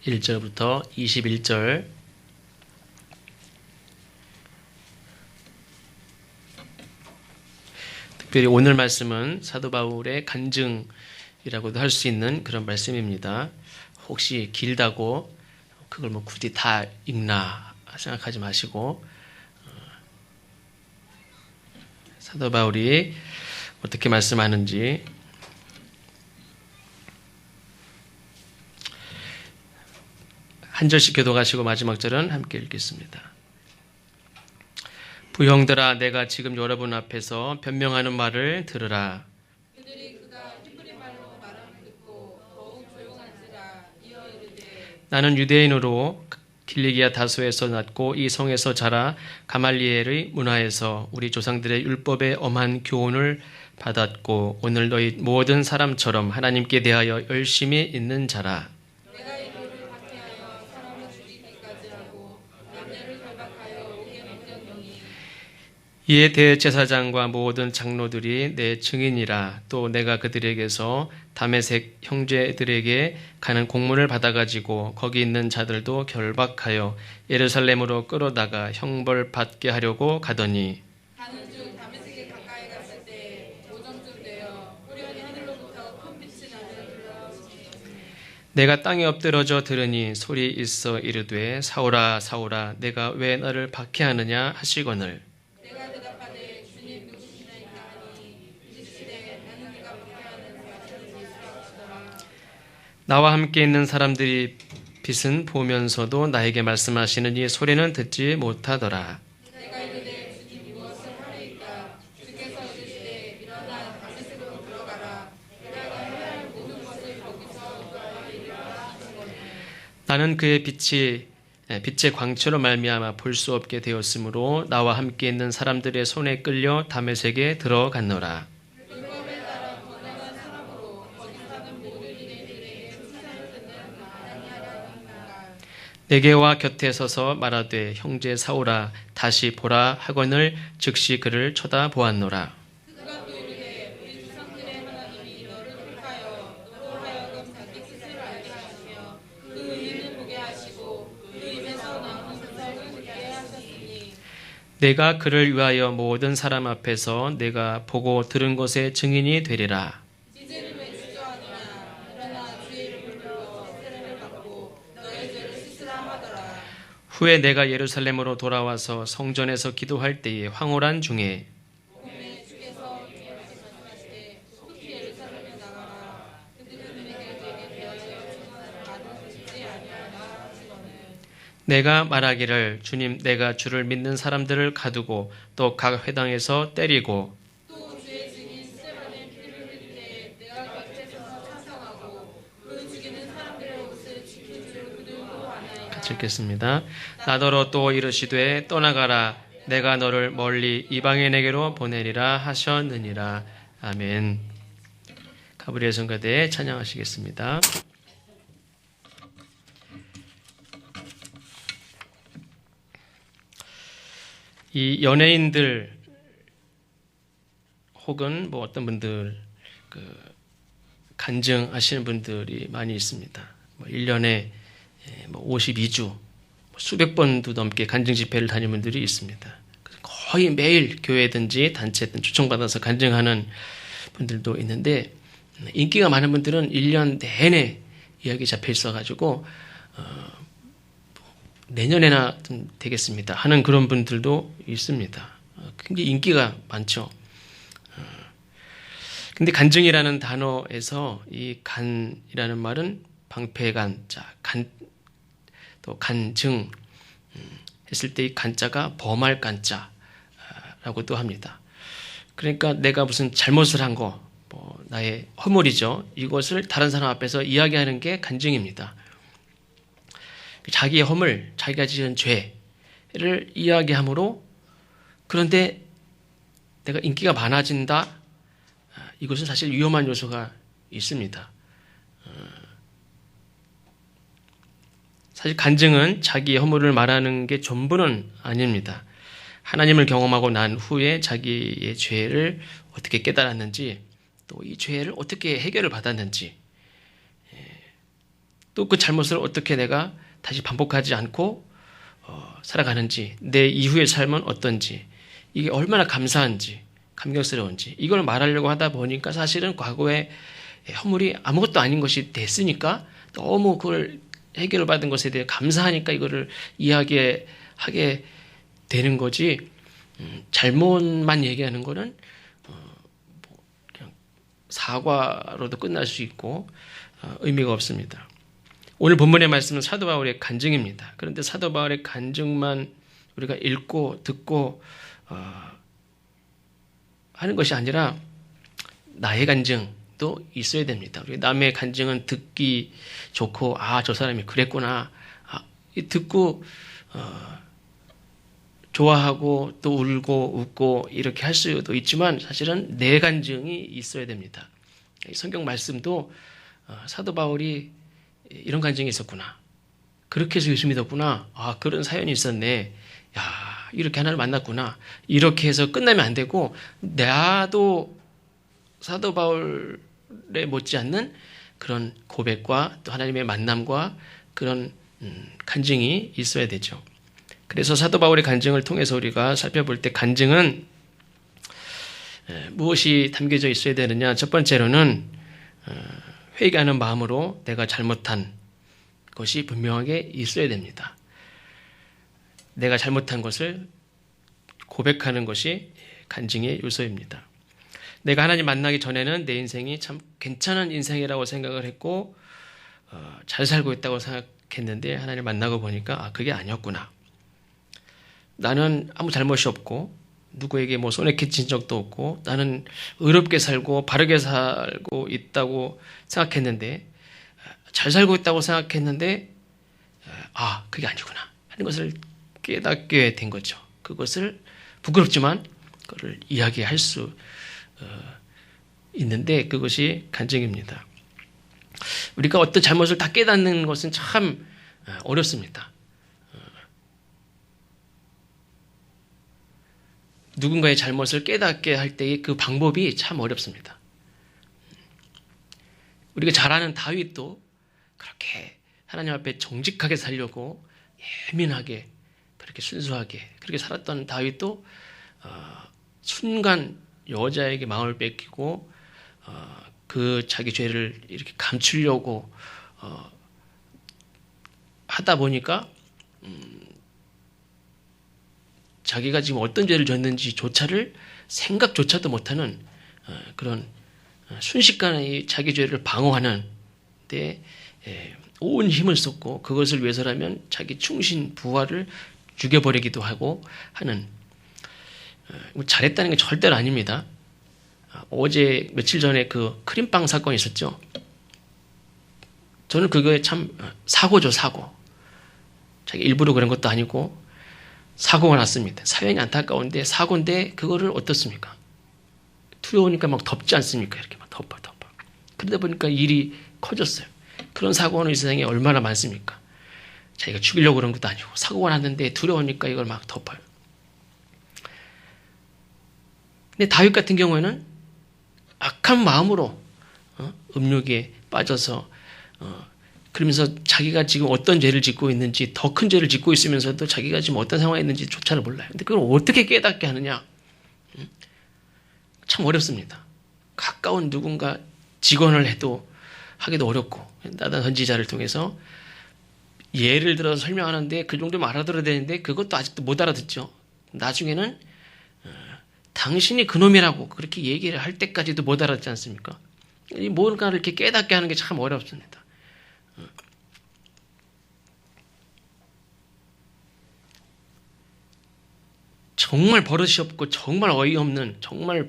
1절부터 21절. 특별히 오늘 말씀은 사도 바울의 간증이라고도 할 수 있는 그런 말씀입니다. 혹시 길다고 그걸 뭐 굳이 다 읽나 생각하지 마시고, 사도 바울이 어떻게 말씀하는지 한 절씩 교독하시고 마지막 절은 함께 읽겠습니다. 부형들아, 내가 지금 여러분 앞에서 변명하는 말을 들으라. 그들이 그가 히브리 말로 말함을 듣고 더욱 조용한지라. 이어 이르되 나는 유대인으로 길리기아 다소에서 났고 이 성에서 자라 가말리엘의 문화에서 우리 조상들의 율법의 엄한 교훈을 받았고 오늘 너희 모든 사람처럼 하나님께 대하여 열심히 있는 자라. 내가 이 돌을 박해하여 사람을 죽이기까지 하고 남녀를 결박하여 옥에 맡겼노니 이에 대제사장과 모든 장로들이 내 증인이라. 또 내가 그들에게서 다메섹 형제들에게 가는 공문을 받아가지고 거기 있는 자들도 결박하여 예루살렘으로 끌어다가 형벌 받게 하려고 가더니 가는 중 다메섹에 가까이 갔을 때 오정쯤 되어 후련히 하늘로부터 큰 빛이 나는 들려오시니 내가 땅에 엎드러져 들으니 소리 있어 이르되 사울아 사울아 내가 왜 나를 박해하느냐 하시거늘 내가 대답하되 주님 누구시나이까 하니 이르시되 나는 네가 박해하는 사람이 예수라. 나와 함께 있는 사람들이 빛은 보면서도 나에게 말씀하시느니 소리는 듣지 못하더라. 내가 이르되 주님 무엇을 하리이까. 주께서 이르시되 일어나 다메섹으로 들어가라. 내가 해야 할 모든 것을 거기서 너에게 이르라 하시거늘 나는 그의 빛의 광채로 말미암아 볼 수 없게 되었으므로 나와 함께 있는 사람들의 손에 끌려 다메섹에 들어갔노라. 율법에 따라 번영한 사람으로 거기 사는 모든 이들에게 칭찬을 듣는 아나니아라 하니라. 내게 와 곁에 서서 말하되 형제 사울아 다시 보라 하거늘 즉시 그를 쳐다보았노라. 그가 또 이르되 우리 조상들의 하나님이 너를 택하여 너로 하여금 자기 뜻을 알게 하시며 그 의를 보게 하시고 그 입에서 나오는 소설을 듣게 하셨으니 내가 그를 위하여 모든 사람 앞에서 내가 보고 들은 것의 증인이 되리라. 이제는 왜 주저하느냐. 일어나 주의 이름을 불러 세례를 받고 너의 죄를 씻으라 하더라. 후에 내가 예루살렘으로 돌아와서 성전에서 기도할 때에 황홀한 중에 봄에 주께서 이렇게 말씀하시되 속히 예루살렘에 나가라. 그들은 내게 대하여 천사를 받아주지 아니하라 하시거늘 내가 말하기를 주님 내가 주를 믿는 사람들을 가두고 또 각 회당에서 때리고 또 주의 증인 스테반의 피를 흘릴 때 내가 곁에 서서 찬성하고 그 죽이는 사람들의 옷을 지킨 줄 그들도 아나이다. 같이 읽겠습니다. 나더러 또 이르시되 떠나가라 내가 너를 멀리 이방인에게로 보내리라 하셨느니라. 아멘. 가브리엘 성가대 찬양하시겠습니다. 이 연예인들 혹은 뭐 어떤 분들 간증하시는 분들이 많이 있습니다. 1년에 52주 수백 번도 넘게 간증 집회를 다니는 분들이 있습니다. 거의 매일 교회든지 단체든 초청받아서 간증하는 분들도 있는데 인기가 많은 분들은 1년 내내 이야기 잡혀 있어가지고 내년에나 좀 되겠습니다 하는 그런 분들도 있습니다. 굉장히 인기가 많죠. 근데 간증이라는 단어에서 이 간이라는 말은 방패간, 또 간증 했을 때 이 간자가 범할 간자라고도 합니다. 그러니까 내가 무슨 잘못을 한 거, 나의 허물이죠. 이것을 다른 사람 앞에서 이야기하는 게 간증입니다. 자기의 허물, 자기가 지은 죄를 이야기하므로 그런데 내가 인기가 많아진다. 이것은 사실 위험한 요소가 있습니다. 사실 간증은 자기의 허물을 말하는 게 전부는 아닙니다. 하나님을 경험하고 난 후에 자기의 죄를 어떻게 깨달았는지 또 이 죄를 어떻게 해결을 받았는지 또 그 잘못을 어떻게 내가 다시 반복하지 않고 살아가는지, 내 이후의 삶은 어떤지, 이게 얼마나 감사한지, 감격스러운지, 이걸 말하려고 하다 보니까 사실은 과거의 허물이 아무것도 아닌 것이 됐으니까 너무 그걸 해결을 받은 것에 대해 감사하니까 이거를 이야기하게 되는 거지, 잘못만 얘기하는 거는 그냥 사과로도 끝날 수 있고 의미가 없습니다. 오늘 본문의 말씀은 사도 바울의 간증입니다. 그런데 사도 바울의 간증만 우리가 읽고 듣고 하는 것이 아니라 나의 간증도 있어야 됩니다. 우리 남의 간증은 듣기 좋고 저 사람이 그랬구나 듣고 좋아하고 또 울고 웃고 이렇게 할 수도 있지만 사실은 내 간증이 있어야 됩니다. 성경 말씀도 사도 바울이 이런 간증이 있었구나. 그렇게 해서 예수 믿었구나. 그런 사연이 있었네. 이렇게 하나를 만났구나. 이렇게 해서 끝나면 안 되고 나도 사도 바울에 못지않는 그런 고백과 또 하나님의 만남과 그런 간증이 있어야 되죠. 그래서 사도 바울의 간증을 통해서 우리가 살펴볼 때 간증은 무엇이 담겨져 있어야 되느냐. 첫 번째로는 회개하는 마음으로 내가 잘못한 것이 분명하게 있어야 됩니다. 내가 잘못한 것을 고백하는 것이 간증의 요소입니다. 내가 하나님 만나기 전에는 내 인생이 참 괜찮은 인생이라고 생각을 했고 잘 살고 있다고 생각했는데 하나님 만나고 보니까 그게 아니었구나. 나는 아무 잘못이 없고 누구에게 손에 끼친 적도 없고 나는 의롭게 살고 바르게 살고 있다고 생각했는데 잘 살고 있다고 생각했는데 그게 아니구나 하는 것을 깨닫게 된 거죠. 그것을 부끄럽지만 그걸 이야기할 수 있는데 그것이 간증입니다. 우리가 어떤 잘못을 다 깨닫는 것은 참 어렵습니다. 누군가의 잘못을 깨닫게 할 때의 그 방법이 참 어렵습니다. 우리가 잘 아는 다윗도 그렇게 하나님 앞에 정직하게 살려고 예민하게 그렇게 순수하게 그렇게 살았던 다윗도 순간 여자에게 마음을 뺏기고 그 자기 죄를 이렇게 감추려고 하다 보니까 자기가 지금 어떤 죄를 졌는지조차를 생각조차도 못하는 그런 순식간에 자기 죄를 방어하는 데 온 힘을 쏟고 그것을 위해서라면 자기 충신 부하를 죽여버리기도 하고 하는 잘했다는 게 절대로 아닙니다. 어제 며칠 전에 그 크림빵 사건이 있었죠. 저는 그거에 참 사고죠, 사고. 자기 일부러 그런 것도 아니고 사고가 났습니다. 사연이 안타까운데 사고인데 그거를 어떻습니까? 두려우니까 막 덮지 않습니까? 이렇게 막 덮어. 그러다 보니까 일이 커졌어요. 그런 사고는 이 세상에 얼마나 많습니까? 자기가 죽이려고 그런 것도 아니고 사고가 났는데 두려우니까 이걸 막 덮어요. 근데 다윗 같은 경우에는 악한 마음으로 음욕에 빠져서 그러면서 자기가 지금 어떤 죄를 짓고 있는지 더 큰 죄를 짓고 있으면서도 자기가 지금 어떤 상황에 있는지조차를 몰라요. 근데 그걸 어떻게 깨닫게 하느냐? 참 어렵습니다. 가까운 누군가 직언을 해도 하기도 어렵고 나단 선지자를 통해서 예를 들어서 설명하는데 그 정도면 알아들어야 되는데 그것도 아직도 못 알아듣죠. 나중에는 당신이 그놈이라고 그렇게 얘기를 할 때까지도 못 알아듣지 않습니까? 뭔가를 이렇게 깨닫게 하는 게 참 어렵습니다. 정말 버릇이 없고 정말 어이없는 정말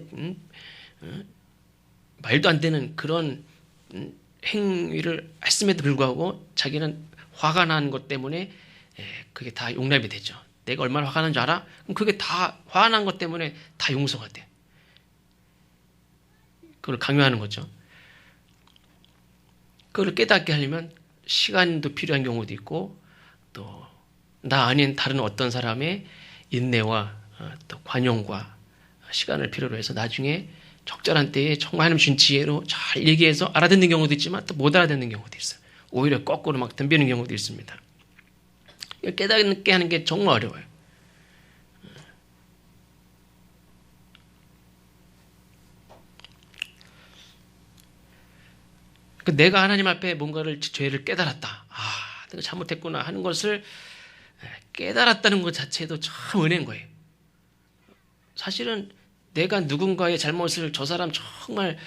말도 안 되는 그런 행위를 했음에도 불구하고 자기는 화가 난 것 때문에 그게 다 용납이 되죠. 내가 얼마나 화가 난지 알아? 그럼 그게 다 화가 난 것 때문에 다 용서가 돼. 그걸 강요하는 거죠. 그걸 깨닫게 하려면 시간도 필요한 경우도 있고 또 나 아닌 다른 어떤 사람의 인내와 또 관용과 시간을 필요로 해서 나중에 적절한 때에 정말 하나님 준 지혜로 잘 얘기해서 알아듣는 경우도 있지만 또 못 알아듣는 경우도 있어요. 오히려 거꾸로 막 덤비는 경우도 있습니다. 깨닫게 하는 게 정말 어려워요. 내가 하나님 앞에 뭔가를 죄를 깨달았다. 내가 잘못했구나 하는 것을 깨달았다는 것 자체도 참 은혜인 거예요. 사실은 내가 누군가의 잘못을 저 사람 정말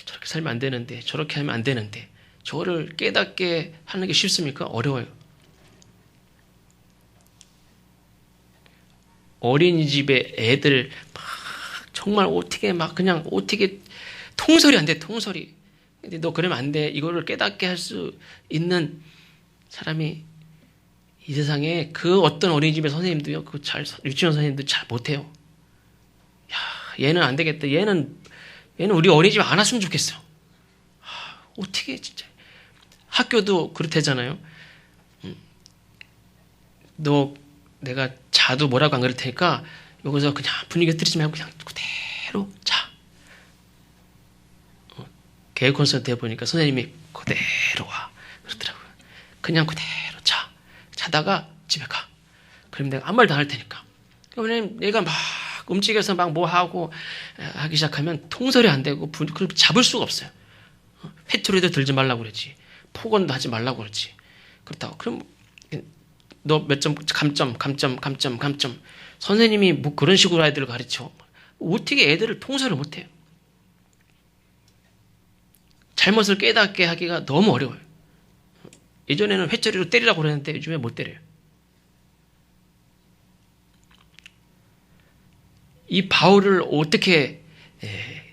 저렇게 살면 안 되는데 저렇게 하면 안 되는데 저거를 깨닫게 하는 게 쉽습니까? 어려워요. 어린이집에 애들 막 정말 그냥 어떻게 통솔이 안 돼, 통솔이. 근데 너 그러면 안 돼. 이거를 깨닫게 할 수 있는 사람이 이 세상에 그 어떤 어린이집의 선생님도요, 유치원 선생님도 잘 못해요. 야, 얘는 안 되겠다. 얘는 우리 어린이집 안 왔으면 좋겠어. 어떻게 진짜. 학교도 그렇대잖아요. 너 내가 자도 뭐라고 안 그럴 테니까 여기서 그냥 분위기 흐트리지 말고 그냥 그대로 자. 개혁 콘서트 해보니까 선생님이 그대로 와 그러더라고요. 그냥 그대로 자. 자다가 집에 가. 그럼 내가 아무 말도 안 할 테니까. 그러면 얘가 막 움직여서 막 뭐 하고 하기 시작하면 통솔이 안 되고 그걸 잡을 수가 없어요. 회초리도 들지 말라고 그러지. 폭언도 하지 말라고 그러지. 그렇다고. 그럼 너 몇 점, 감점. 선생님이 뭐 그런 식으로 아이들을 가르쳐. 어떻게 애들을 통솔을 못해요. 잘못을 깨닫게 하기가 너무 어려워요. 예전에는 회초리로 때리라고 그랬는데 요즘에 못 때려요. 이 바울을 어떻게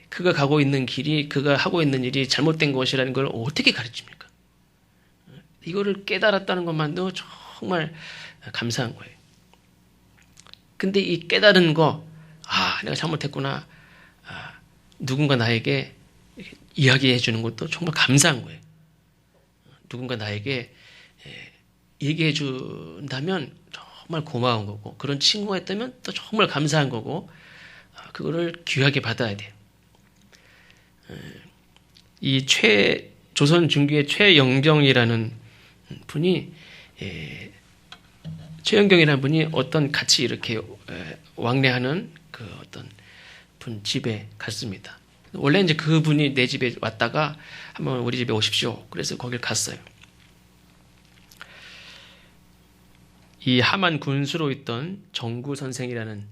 그가 가고 있는 길이 그가 하고 있는 일이 잘못된 것이라는 걸 어떻게 가르칩니까? 이거를 깨달았다는 것만도 정말 감사한 거예요. 근데 이 깨달은 거, 내가 잘못했구나. 누군가 나에게 이야기해 주는 것도 정말 감사한 거예요. 누군가 나에게 얘기해 준다면 정말 고마운 거고, 그런 친구가 있다면 또 정말 감사한 거고, 그거를 귀하게 받아야 돼요. 이 조선 중기의 최영경이라는 분이 어떤 같이 이렇게 왕래하는 그 어떤 분 집에 갔습니다. 원래 이제 그분이 내 집에 왔다가 한번 우리 집에 오십시오. 그래서 거길 갔어요. 이 하만 군수로 있던 정구 선생이라는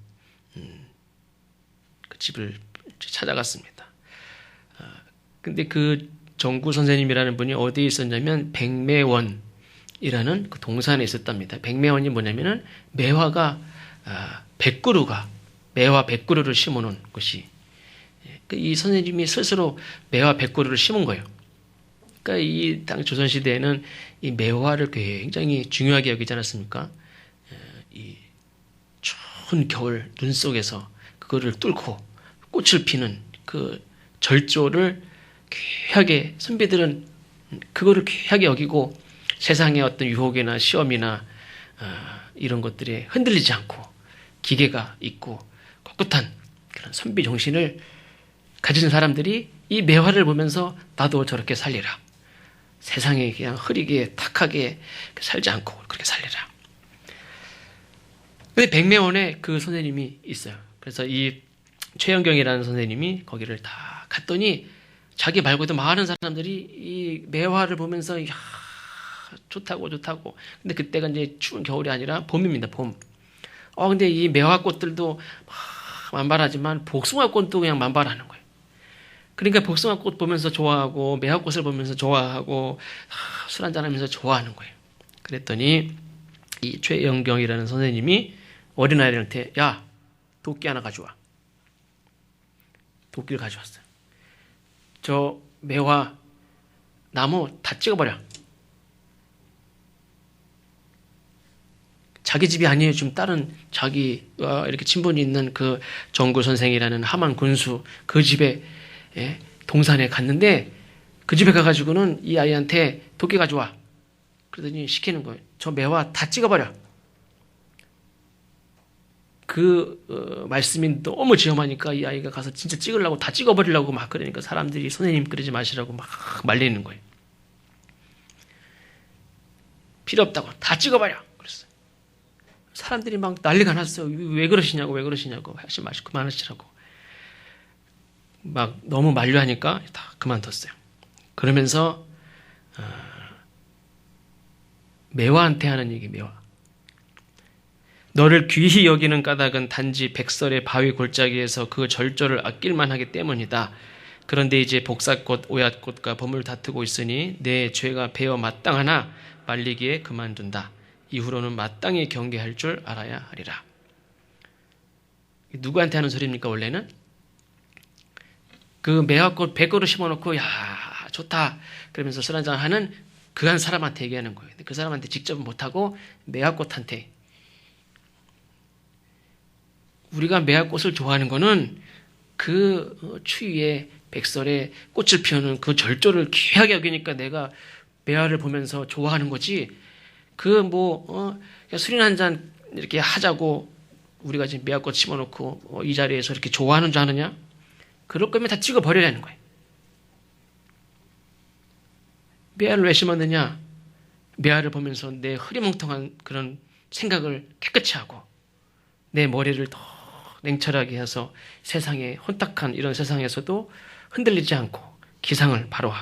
그 집을 찾아갔습니다. 근데 그 정구 선생님이라는 분이 어디에 있었냐면 백매원이라는 그 동산에 있었답니다. 백매원이 뭐냐면은 매화가 매화 100그루를 심어놓은 곳이. 이 선생님이 스스로 매화 100그루를 심은 거예요. 그러니까 이 당 조선시대에는 이 매화를 굉장히 중요하게 여기지 않았습니까? 이 추운 겨울 눈 속에서 그거를 뚫고 꽃을 피는 그 절조를 귀하게 선비들은 그거를 귀하게 여기고 세상의 어떤 유혹이나 시험이나 이런 것들에 흔들리지 않고 기계가 있고 꿋꿋한 그런 선비 정신을 가진 사람들이 이 매화를 보면서 나도 저렇게 살리라. 세상에 그냥 흐리게 탁하게 살지 않고 그렇게 살리라. 근데 백매원에 그 선생님이 있어요. 그래서 이 최영경이라는 선생님이 거기를 다 갔더니 자기 말고도 많은 사람들이 이 매화를 보면서 좋다고. 근데 그때가 이제 추운 겨울이 아니라 봄입니다. 봄. 근데 이 매화 꽃들도 만발하지만 복숭아 꽃도 그냥 만발하는 거예요. 그러니까 복숭아 꽃 보면서 좋아하고 매화 꽃을 보면서 좋아하고 술 한잔하면서 좋아하는 거예요. 그랬더니 이 최영경이라는 선생님이 어린아이들한테 야, 도끼 하나 가져와. 도끼를 가져왔어요. 저 매화 나무 다 찍어버려. 자기 집이 아니에요. 지금 다른 자기와 이렇게 친분이 있는 그 정구 선생이라는 하만 군수 그 집에 동산에 갔는데 그 집에 가가지고는 이 아이한테 도끼 가져와. 그러더니 시키는 거예요. 저 매화 다 찍어버려. 그 말씀이 너무 지엄하니까 이 아이가 가서 진짜 찍으려고 다 찍어버리려고 막 그러니까 사람들이 선생님 그러지 마시라고 막 말리는 거예요. 필요 없다고 다 찍어버려. 그랬어요. 사람들이 막 난리가 났어요. 왜 그러시냐고 하지 마시고 그만하시라고. 막 너무 만류하니까 다 그만뒀어요. 그러면서 매화한테 하는 얘기, 매화. 너를 귀히 여기는 까닭은 단지 백설의 바위 골짜기에서 그 절조를 아낄만 하기 때문이다. 그런데 이제 복사꽃, 오얏꽃과 범을 다투고 있으니 내 죄가 배어 마땅하나 말리기에 그만둔다. 이후로는 마땅히 경계할 줄 알아야 하리라. 누구한테 하는 소리입니까, 원래는? 그 매화꽃 100그루 심어놓고, 야, 좋다. 그러면서 술 한잔 하는 그 한 사람한테 얘기하는 거예요. 그 사람한테 직접 못하고 매화꽃한테. 우리가 매화꽃을 좋아하는 거는 그 추위에 백설에 꽃을 피우는 그 절조를 귀하게 여기니까 내가 매화를 보면서 좋아하는 거지. 술이나 한잔 이렇게 하자고 우리가 지금 매화꽃 심어놓고 이 자리에서 이렇게 좋아하는 줄 아느냐? 그럴 거면 다 찍어버리라는 거예요. 매화를 왜 심었느냐? 매화를 보면서 내 흐리멍텅한 그런 생각을 깨끗이 하고 내 머리를 더 냉철하게 해서 세상에 혼탁한 이런 세상에서도 흔들리지 않고 기상을 바로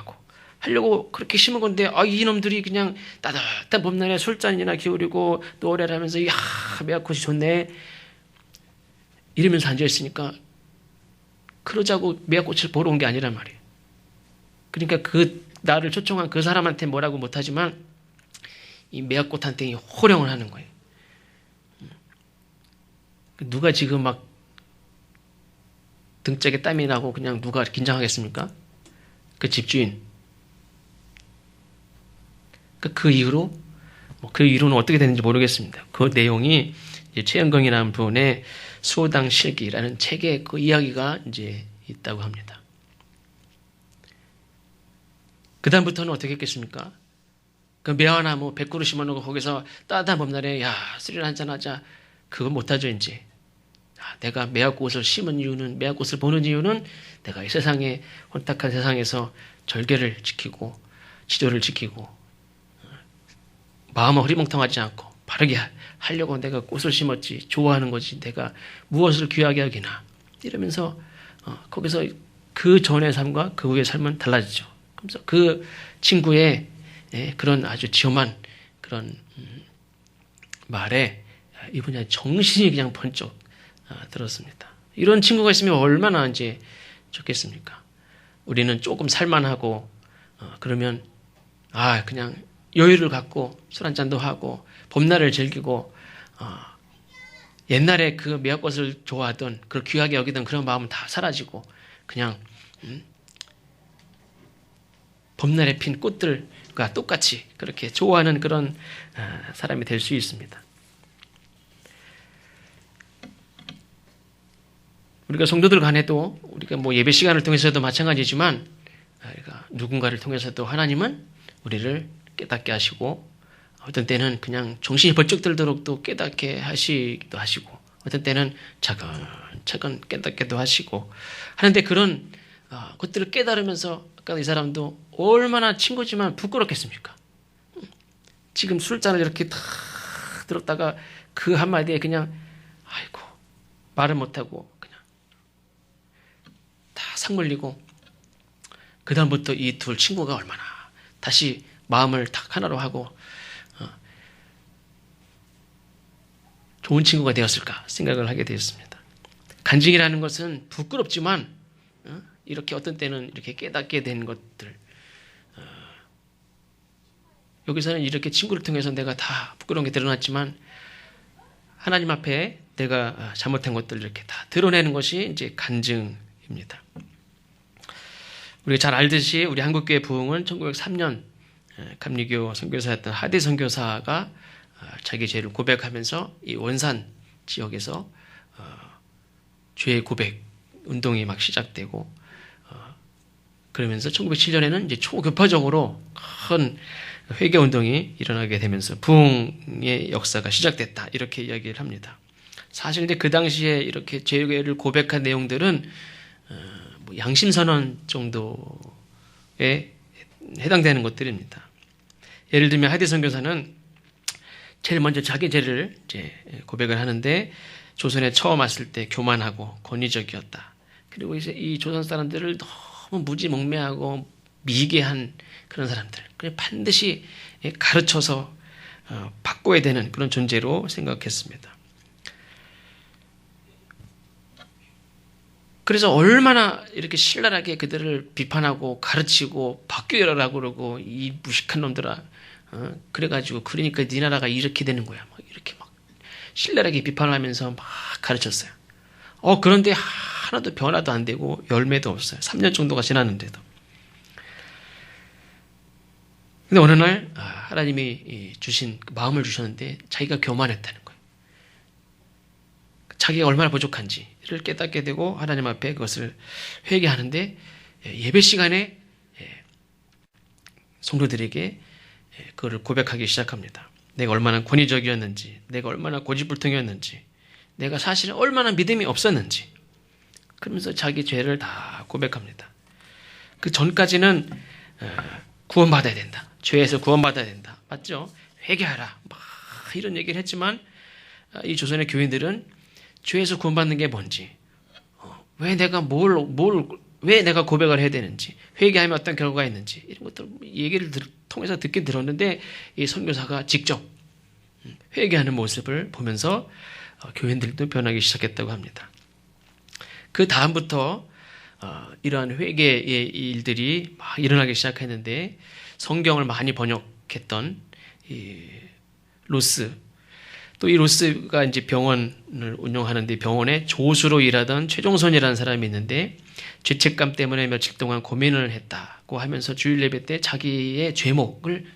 하려고 그렇게 심은 건데 이놈들이 그냥 따뜻한 봄날에 술잔이나 기울이고 노래를 하면서 이야 매화꽃이 좋네 이러면서 앉아있으니까 그러자고 매화꽃을 보러 온 게 아니란 말이에요. 그러니까 그 나를 초청한 그 사람한테 뭐라고 못하지만 이 매화꽃한테 호령을 하는 거예요. 누가 지금 막 등짝에 땀이 나고 그냥 누가 긴장하겠습니까? 그 집주인. 그 이후로 그 이후로는 어떻게 되는지 모르겠습니다. 그 내용이 최영경이라는 분의 수호당 실기라는 책에 그 이야기가 이제 있다고 합니다. 그 다음부터는 어떻게 했겠습니까? 그 매화나무 100그루 심어놓고 거기서 따뜻한 봄날에 야 술이나 한잔 하자. 그거 못하죠 이제. 내가 매화꽃을 심은 이유는 매화꽃을 보는 이유는 내가 이 세상에 혼탁한 세상에서 절개를 지키고 지도를 지키고 마음은 흐리멍텅하지 않고 바르게 하려고 내가 꽃을 심었지 좋아하는 거지 내가 무엇을 귀하게 여기나 이러면서 거기서 그 전의 삶과 그 후의 삶은 달라지죠. 그래서 그 친구의 그런 아주 지엄한 그런 말에 이분이 정신이 그냥 번쩍 들었습니다. 이런 친구가 있으면 얼마나 이제 좋겠습니까? 우리는 조금 살만하고 그러면 그냥 여유를 갖고 술 한잔도 하고 봄날을 즐기고 옛날에 그 매화꽃을 좋아하던 그걸 귀하게 여기던 그런 마음은 다 사라지고 그냥 봄날에 핀 꽃들과 똑같이 그렇게 좋아하는 그런 사람이 될 수 있습니다. 우리가 성도들 간에도 우리가 예배 시간을 통해서도 마찬가지지만 누군가를 통해서도 하나님은 우리를 깨닫게 하시고 어떤 때는 그냥 정신이 번쩍 들도록 또 깨닫게 하시기도 하시고 어떤 때는 차근차근 깨닫게도 하시고 하는데 그런 것들을 깨달으면서 아까 이 사람도 얼마나 친구지만 부끄럽겠습니까? 지금 술잔을 이렇게 다 들었다가 그 한마디에 그냥 말을 못하고 그냥 다 상물리고 그 다음부터 이 둘 친구가 얼마나 다시 마음을 딱 하나로 하고 좋은 친구가 되었을까 생각을 하게 되었습니다. 간증이라는 것은 부끄럽지만 이렇게 어떤 때는 이렇게 깨닫게 된 것들 여기서는 이렇게 친구를 통해서 내가 다 부끄러운 게 드러났지만 하나님 앞에 내가 잘못한 것들을 이렇게 다 드러내는 것이 이제 간증입니다. 우리가 잘 알듯이 우리 한국교회 부흥은 1903년 감리교 선교사였던 하대 선교사가 자기 죄를 고백하면서 이 원산 지역에서 죄 고백 운동이 막 시작되고 그러면서 1907년에는 이제 초교파적으로 큰 회개 운동이 일어나게 되면서 부흥의 역사가 시작됐다 이렇게 이야기를 합니다. 사실 근데 그 당시에 이렇게 죄를 고백한 내용들은 양심선언 정도에 해당되는 것들입니다. 예를 들면 하대 선교사는 제일 먼저 자기 죄를 이제 고백을 하는데 조선에 처음 왔을 때 교만하고 권위적이었다. 그리고 이제 이 조선 사람들을 너무 무지몽매하고 미개한 그런 사람들. 그냥 반드시 가르쳐서 바꿔야 되는 그런 존재로 생각했습니다. 그래서 얼마나 이렇게 신랄하게 그들을 비판하고 가르치고 바뀌어라라고 그러고 이 무식한 놈들아. 그래가지고 그러니까 네 나라가 이렇게 되는 거야. 막 이렇게 막 신랄하게 비판하면서 막 가르쳤어요. 그런데 하나도 변화도 안 되고 열매도 없어요. 3년 정도가 지났는데도. 근데 어느 날 하나님이 주신 마음을 주셨는데 자기가 교만했다는 거예요. 자기가 얼마나 부족한지를 깨닫게 되고 하나님 앞에 그것을 회개하는데 예배 시간에 성도들에게 그거를 고백하기 시작합니다. 내가 얼마나 권위적이었는지, 내가 얼마나 고집불통이었는지, 내가 사실 얼마나 믿음이 없었는지, 그러면서 자기 죄를 다 고백합니다. 그 전까지는 구원받아야 된다. 죄에서 구원받아야 된다. 맞죠? 회개하라. 막 이런 얘기를 했지만 이 조선의 교인들은 죄에서 구원받는 게 뭔지, 왜 내가 왜 내가 고백을 해야 되는지, 회개하면 어떤 결과가 있는지 이런 것들 얘기를 통해서 듣긴 들었는데 이 선교사가 직접 회개하는 모습을 보면서 교인들도 변하기 시작했다고 합니다. 그 다음부터 이러한 회개의 일들이 막 일어나기 시작했는데 성경을 많이 번역했던 이 로스, 또 이 로스가 이제 병원을 운영하는데 병원에 조수로 일하던 최종선이라는 사람이 있는데 죄책감 때문에 며칠 동안 고민을 했다고 하면서 주일 예배 때 자기의 죄목을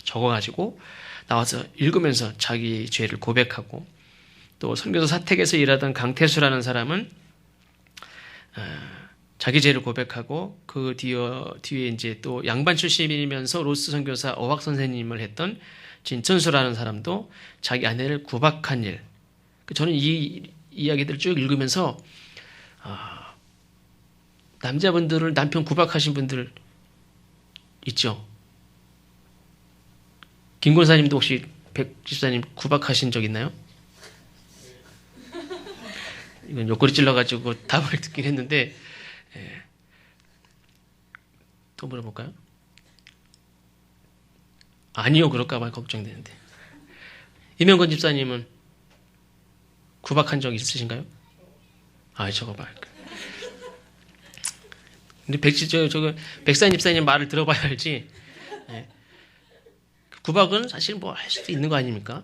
적어가지고 나와서 읽으면서 자기 죄를 고백하고, 또 선교사 사택에서 일하던 강태수라는 사람은 자기 죄를 고백하고 그 뒤에 이제 또 양반 출신이면서 로스 선교사 어학 선생님을 했던 진천수라는 사람도 자기 아내를 구박한 일. 저는 이 이야기들을 쭉 읽으면서 남자분들을 남편 구박하신 분들 있죠. 김 권사님도 혹시 백 집사님 구박하신 적 있나요? 이건 옆구리 찔러가지고 답을 듣긴 했는데, 또 물어볼까요? 아니요, 그럴까봐 걱정되는데. 이명건 집사님은 구박한 적 있으신가요? 저거 봐. 근데 백산 집사님 말을 들어봐야 알지. 구박은 사실 뭐 할 수도 있는 거 아닙니까?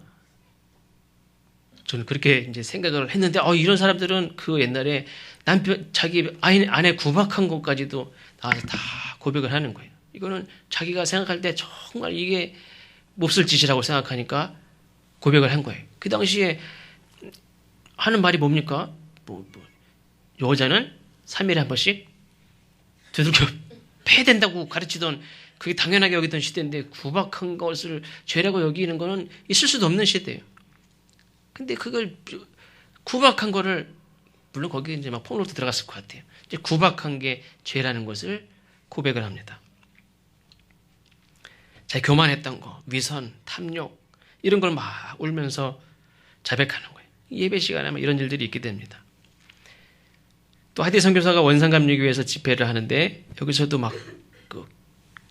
저는 그렇게 이제 생각을 했는데, 이런 사람들은 그 옛날에 자기 아내 구박한 것까지도 나와서 다 고백을 하는 거예요. 이거는 자기가 생각할 때 정말 이게 몹쓸 짓이라고 생각하니까 고백을 한 거예요. 그 당시에 하는 말이 뭡니까? 여자는 3일에 한 번씩 두들겨 패야 된다고 가르치던, 그게 당연하게 여기던 시대인데 구박한 것을 죄라고 여기는 거는 있을 수도 없는 시대예요. 근데 그걸 구박한 거를, 물론 거기에 이제 막 폭로도 들어갔을 것 같아요. 이제 구박한 게 죄라는 것을 고백을 합니다. 자기 교만했던 거, 위선, 탐욕 이런 걸 막 울면서 자백하는 거예요. 예배 시간에 하면 이런 일들이 있게 됩니다. 또 하디 선교사가 원산감리교회에서 집회를 하는데 여기서도 막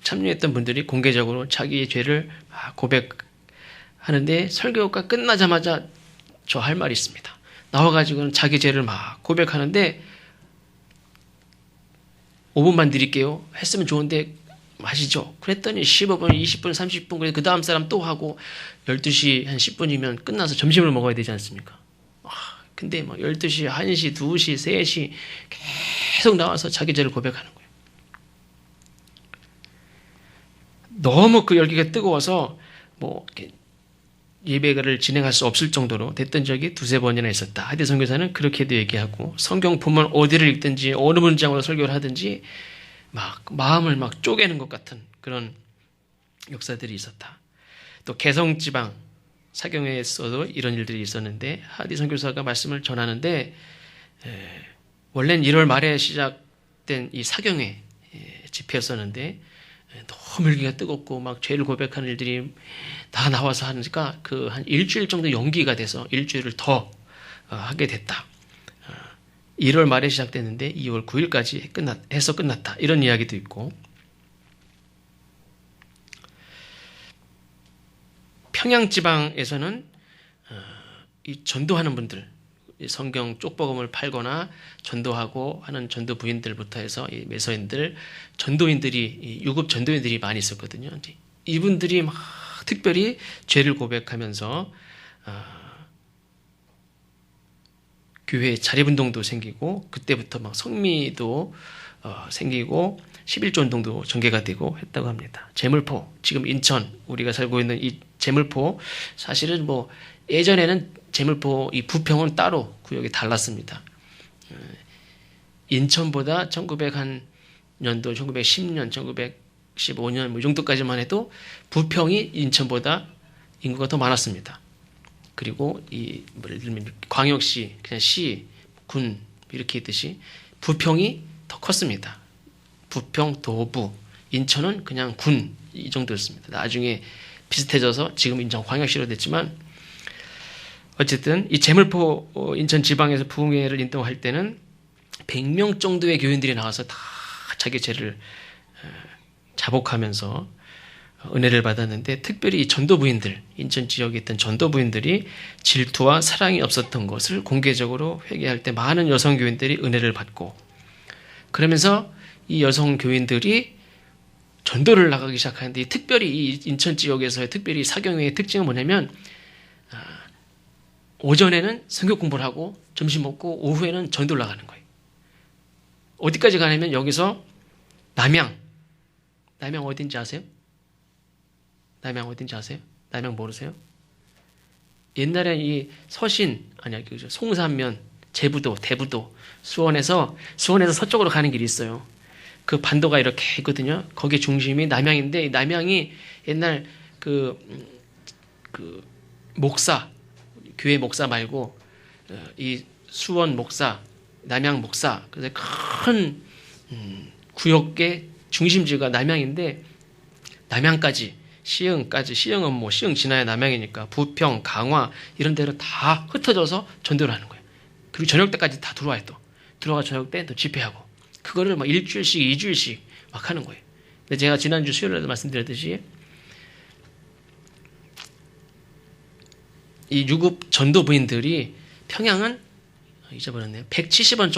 참여했던 분들이 공개적으로 자기의 죄를 막 고백하는데 설교가 끝나자마자 저 할 말이 있습니다. 나와가지고는 자기 죄를 막 고백하는데 5분만 드릴게요. 했으면 좋은데 하시죠. 그랬더니 15분, 20분, 30분, 그래 그 다음 사람 또 하고 12시 한 10분이면 끝나서 점심을 먹어야 되지 않습니까? 근데 막 12시, 1시, 2시, 3시 계속 나와서 자기 죄를 고백하는 거예요. 너무 그 열기가 뜨거워서 뭐 이렇게 예배를 진행할 수 없을 정도로 됐던 적이 2-3번이나 있었다. 하디 선교사는 그렇게도 얘기하고, 성경 본문 어디를 읽든지 어느 문장으로 설교를 하든지 막 마음을 막 쪼개는 것 같은 그런 역사들이 있었다. 또 개성지방 사경회에서도 이런 일들이 있었는데 하디 선교사가 말씀을 전하는데 원래는 1월 말에 시작된 이 사경회 집회였었는데 너무 열기가 뜨겁고 막 죄를 고백하는 일들이 다 나와서 하니까 그 한 일주일 정도 연기가 돼서 일주일을 더 하게 됐다. 1월 말에 시작됐는데 2월 9일까지 해서 끝났다. 이런 이야기도 있고, 평양 지방에서는 이 전도하는 분들, 성경 쪽복음을 팔거나 전도하고 하는 전도 부인들부터 해서 이 매서인들, 전도인들이, 유급 전도인들이 많이 있었거든요. 이분들이 막 특별히 죄를 고백하면서 교회 자립운동도 생기고, 그때부터 막 성미도 생기고 11조 운동도 전개가 되고 했다고 합니다. 제물포, 지금 인천 우리가 살고 있는 이 제물포, 사실은 뭐 예전에는 제물포 이 부평은 따로 구역이 달랐습니다. 인천보다 1900년도, 1910년, 1915년 뭐 이 정도까지만 해도 부평이 인천보다 인구가 더 많았습니다. 그리고 이 예를 들면 광역시, 그냥 시, 군 이렇게 있듯이 부평이 더 컸습니다. 부평, 도부, 인천은 그냥 군 이 정도였습니다. 나중에 비슷해져서 지금 인천 광역시로 됐지만, 어쨌든 이 제물포 인천 지방에서 부흥회를 인도할 때는 100명 정도의 교인들이 나와서 다 자기 죄를 자복하면서 은혜를 받았는데, 특별히 이 전도부인들, 인천 지역에 있던 전도부인들이 질투와 사랑이 없었던 것을 공개적으로 회개할 때 많은 여성 교인들이 은혜를 받고, 그러면서 이 여성 교인들이 전도를 나가기 시작하는데, 특별히 이 인천 지역에서의 특별히 사경회의 특징은 뭐냐면, 오전에는 성경 공부를 하고 점심 먹고 오후에는 전도를 나가는 거예요. 어디까지 가냐면 여기서 남양 어딘지 아세요? 남양 어딘지 아세요? 남양 모르세요? 옛날에 이 서신, 아니야, 송산면, 제부도, 대부도, 수원에서 서쪽으로 가는 길이 있어요. 그 반도가 이렇게 있거든요. 거기 중심이 남양인데, 남양이 옛날 그 목사, 교회 목사 말고 이 수원 목사, 남양 목사, 그래서 큰 구역의 중심지가 남양인데, 남양까지, 시흥은 뭐 시흥 지나야 남양이니까 부평, 강화 이런 데로 다 흩어져서 전도를 하는 거예요. 그리고 저녁 때까지 다 들어와요. 또 들어가 저녁 때 또 집회하고, 그거를 막 일주일씩 2주일씩 막 하는 거예요. 근데 제가 지난주 수요일에도 말씀드렸듯이 이 유급 전도 부인들이 평양은 잊어버렸네요. 170원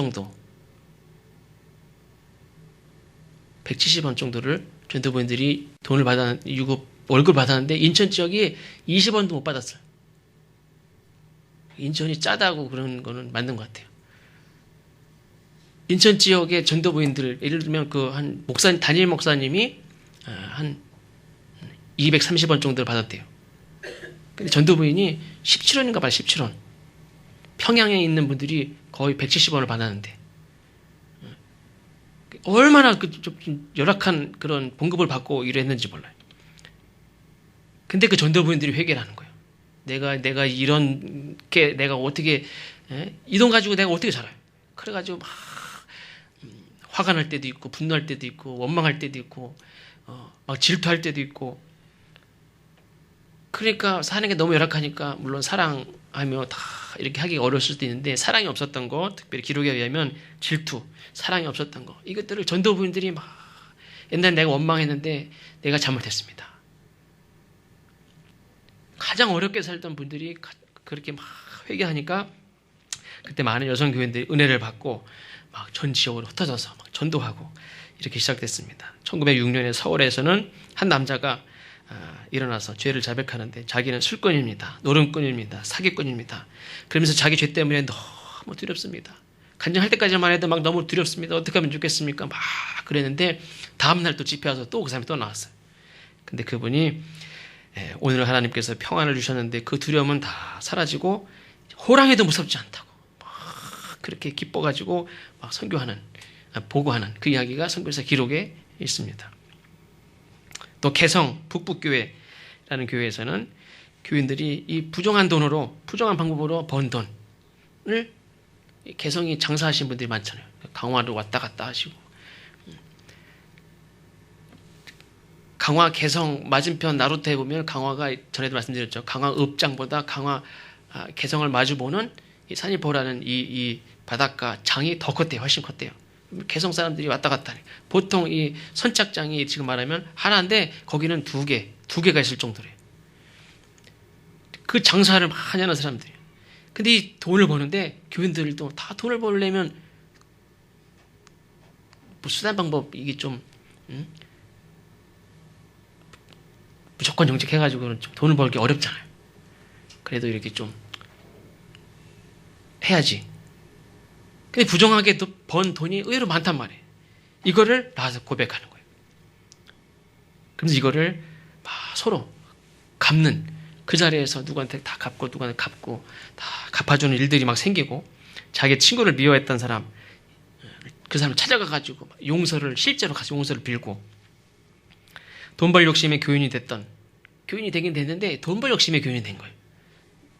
정도를 전도 부인들이 돈을 유급 월급 받았는데, 인천 지역이 20원도 못 받았어요. 인천이 짜다고 그런 거는 맞는 것 같아요. 인천 지역의 전도 부인들, 예를 들면 담임 목사님이 한 230원 정도를 받았대요. 근데 전도 부인이 17원인가 봐요. 17원. 평양에 있는 분들이 거의 170원을 받았는데, 얼마나 좀 열악한 그런 봉급을 받고 일했는지 몰라요. 근데 그 전도 부인들이 회개를 하는 거예요. 내가 이렇게 내가 어떻게, 이 돈 가지고 내가 어떻게 살아요? 그래가지고 막 화가 날 때도 있고, 분노할 때도 있고, 원망할 때도 있고, 막 질투할 때도 있고. 그러니까 사는 게 너무 열악하니까, 물론 사랑하며 다 이렇게 하기가 어려울 수도 있는데, 사랑이 없었던 거, 특별히 기록에 의하면 질투, 사랑이 없었던 거, 이것들을 전도 부인들이 막, 옛날에 내가 원망했는데 내가 잘못했습니다. 가장 어렵게 살던 분들이 그렇게 막 회개하니까, 그때 많은 여성 교인들이 은혜를 받고 막 전 지역으로 흩어져서 막 전도하고 이렇게 시작됐습니다. 1906년에 서울에서는 한 남자가 일어나서 죄를 자백하는데, 자기는 술꾼입니다, 노름꾼입니다, 사기꾼입니다. 그러면서 자기 죄 때문에 너무 두렵습니다. 간증할 때까지만 해도 막 너무 두렵습니다. 어떻게 하면 좋겠습니까? 막 그랬는데, 다음날 또 집회 와서 또 그 사람이 또 나왔어요. 근데 그분이 오늘 하나님께서 평안을 주셨는데 그 두려움은 다 사라지고 호랑이도 무섭지 않다고 막 그렇게 기뻐가지고 막 보고하는 그 이야기가 선교사 기록에 있습니다. 또 개성 북북교회라는 교회에서는 교인들이 이 부정한 방법으로 번 돈을, 개성이 장사하신 분들이 많잖아요. 강화로 왔다 갔다 하시고, 강화 개성 맞은편 나루터에 보면 강화가 전에도 말씀드렸죠. 강화 읍장보다 강화 개성을 마주보는 이 산이포라는 이 바닷가 장이 더 컸대요. 훨씬 컸대요. 개성 사람들이 왔다 갔다 해. 보통 이 선착장이 지금 말하면 하나인데 거기는 두 개가 있을 정도래요. 그 장사를 많이 하는 사람들이에요. 근데 이 돈을 버는데 교인들도 다 돈을 벌려면 뭐 수단 방법 이게 좀 무조건 정직해가지고는 좀 돈을 벌기 어렵잖아요. 그래도 이렇게 좀 해야지. 근데 부정하게 번 돈이 의외로 많단 말이에요. 이거를 나와서 고백하는 거예요. 그러면서 이거를 막 서로 갚는, 그 자리에서 누구한테 다 갚고 누구한테 갚고 다 갚아주는 일들이 막 생기고, 자기 친구를 미워했던 사람, 그 사람을 찾아가가지고 용서를, 실제로 가서 용서를 빌고, 돈 벌 욕심의 교인이 되긴 됐는데 돈 벌 욕심의 교인이 된 거예요.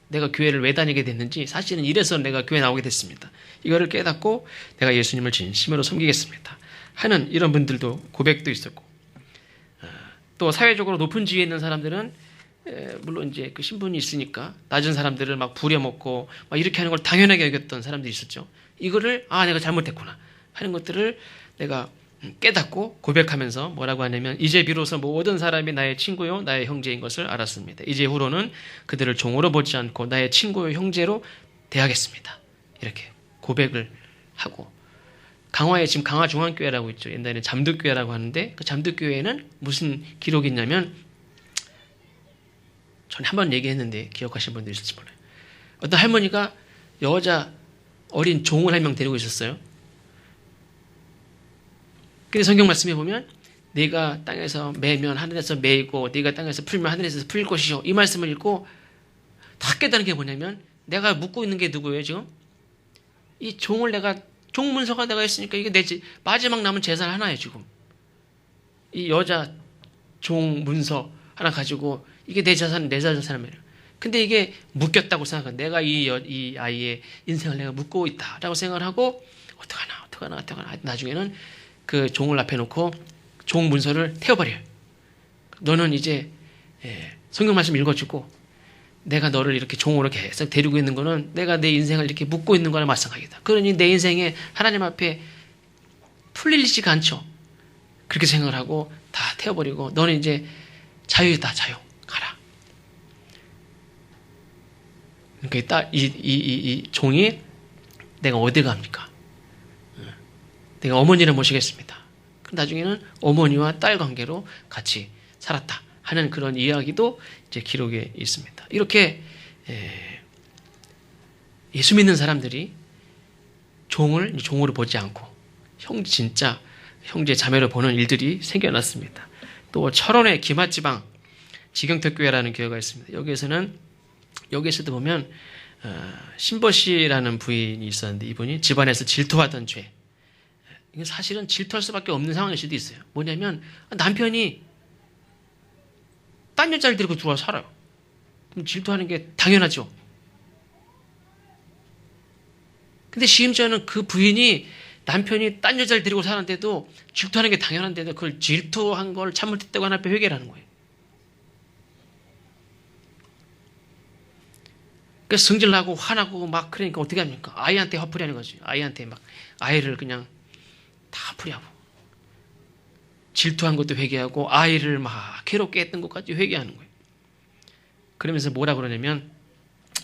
내가 교회를 왜 다니게 됐는지, 사실은 이래서 내가 교회 나오게 됐습니다. 이거를 깨닫고 내가 예수님을 진심으로 섬기겠습니다 하는 이런 분들도 고백도 있었고, 또 사회적으로 높은 지위에 있는 사람들은 물론 이제 그 신분이 있으니까 낮은 사람들을 막 부려먹고 막 이렇게 하는 걸 당연하게 여겼던 사람들이 있었죠. 이거를 내가 잘못했구나 하는 것들을 내가 깨닫고 고백하면서 뭐라고 하냐면, 이제 비로소 모든 사람이 나의 친구요 나의 형제인 것을 알았습니다. 이제 후로는 그들을 종으로 보지 않고 나의 친구요 형제로 대하겠습니다. 이렇게 고백을 하고, 강화에 지금 강화중앙교회라고 있죠. 옛날에는 잠득교회라고 하는데, 그 잠득교회에는 무슨 기록이 있냐면, 전에 한번 얘기했는데 기억하시는 분들 있을지 몰라요. 어떤 할머니가 여자 어린 종을 한 명 데리고 있었어요. 근데 성경 말씀에 보면, 네가 땅에서 매면 하늘에서 매이고 네가 땅에서 풀면 하늘에서 풀 것이요, 이 말씀을 읽고 다 깨달은 게 뭐냐면, 내가 묻고 있는 게 누구예요 지금? 이 종을 내가, 종문서가 내가 했으니까 이게 내 마지막 남은 재산 하나예요 지금. 이 여자 종문서 하나 가지고 이게 내 재산, 내 재산이에요. 근데 이게 묶였다고 생각해. 내가 이 아이의 인생을 내가 묶고 있다라고 생각을 하고, 어떡하나 나중에는 그 종을 앞에 놓고 종 문서를 태워버려요. 너는 이제 성경 말씀 읽어주고, 내가 너를 이렇게 종으로 계속 데리고 있는 거는 내가 내 인생을 이렇게 묶고 있는 거랑 마찬가지다. 그러니 내 인생에 하나님 앞에 풀리지가 않죠. 그렇게 생각을 하고 다 태워버리고, 너는 이제 자유이다, 자유. 가라. 그러니까 딱 이 종이, 내가 어디 갑니까? 내가 어머니를 모시겠습니다. 나중에는 어머니와 딸 관계로 같이 살았다 하는 그런 이야기도 이제 기록에 있습니다. 이렇게 예수 믿는 사람들이 종을 종으로 보지 않고 진짜 형제 자매로 보는 일들이 생겨났습니다. 또 철원의 기마지방 지경특교회라는 교회가 있습니다. 여기에서도 보면 신보씨라는 부인이 있었는데, 이분이 집안에서 질투하던 죄, 이게 사실은 질투할 수밖에 없는 상황일 수도 있어요. 뭐냐면 남편이 딴 여자를 데리고 들어와 살아요. 그럼 질투하는 게 당연하죠. 근데 심지어는 그 부인이 남편이 딴 여자를 데리고 사는데도 질투하는 게 당연한데도 그걸 질투한 걸 잘못했다고 하나님 앞에 회개를 하는 거예요. 그래서 승질나고 화나고 막, 그러니까 어떻게 합니까? 아이한테 화풀이 하는 거지. 아이한테 막 아이를 그냥 다 풀이하고, 질투한 것도 회개하고, 아이를 막 괴롭게 했던 것까지 회개하는 거예요. 그러면서 뭐라 그러냐면,